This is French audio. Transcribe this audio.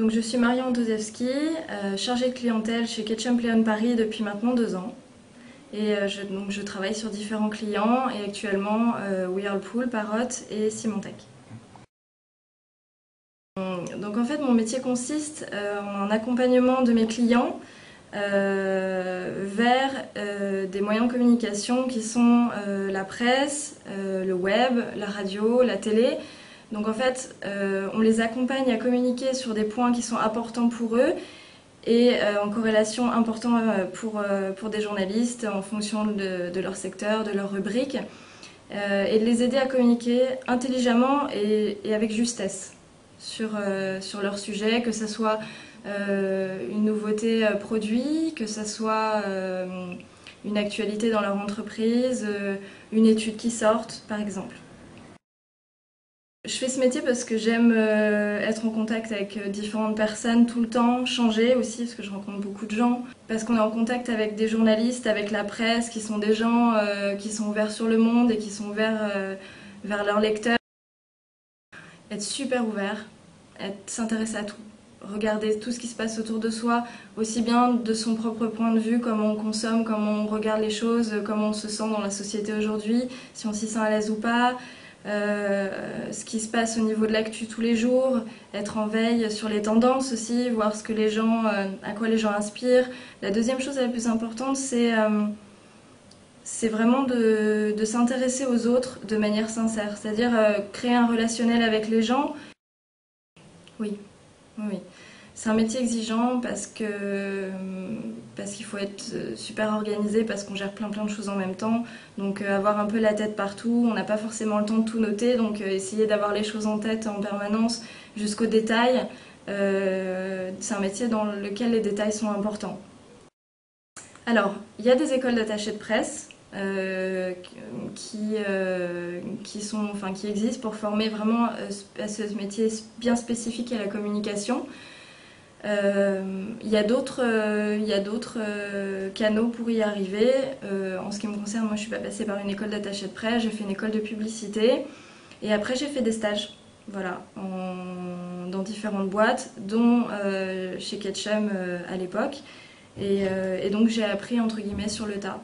Donc je suis Marion Dozewski, chargée de clientèle chez Ketchum Leon Paris depuis maintenant 2 ans. Et je travaille sur différents clients et actuellement Whirlpool, Parrot et Symantec. Donc en fait mon métier consiste en un accompagnement de mes clients vers des moyens de communication qui sont la presse, le web, la radio, la télé. Donc en fait, on les accompagne à communiquer sur des points qui sont importants pour eux et en corrélation importante pour des journalistes en fonction de leur secteur, de leur rubrique, et de les aider à communiquer intelligemment et avec justesse sur leur sujet, que ce soit une nouveauté produit, que ce soit une actualité dans leur entreprise, une étude qui sorte par exemple. Je fais ce métier parce que j'aime être en contact avec différentes personnes tout le temps, changer aussi parce que je rencontre beaucoup de gens, parce qu'on est en contact avec des journalistes, avec la presse, qui sont des gens qui sont ouverts sur le monde et qui sont ouverts vers leurs lecteurs. Être super ouvert, s'intéresser à tout, regarder tout ce qui se passe autour de soi, aussi bien de son propre point de vue, comment on consomme, comment on regarde les choses, comment on se sent dans la société aujourd'hui, si on s'y sent à l'aise ou pas. Ce qui se passe au niveau de l'actu tous les jours, être en veille sur les tendances aussi, voir ce que les gens, à quoi les gens inspirent. La deuxième chose la plus importante, c'est vraiment de s'intéresser aux autres de manière sincère, c'est-à-dire créer un relationnel avec les gens. Oui, oui. C'est un métier exigeant parce qu'il faut être super organisé, parce qu'on gère plein de choses en même temps. Donc avoir un peu la tête partout, on n'a pas forcément le temps de tout noter, donc essayer d'avoir les choses en tête en permanence jusqu'aux détails. C'est un métier dans lequel les détails sont importants. Alors, il y a des écoles d'attachés de presse qui existent pour former vraiment à ce métier bien spécifique à la communication. Il y a d'autres canaux pour y arriver. En ce qui me concerne, moi je suis pas passée par une école d'attaché de presse, j'ai fait une école de publicité et après j'ai fait des stages, voilà, dans différentes boîtes, dont chez Ketchum à l'époque, et donc j'ai appris entre guillemets sur le tas.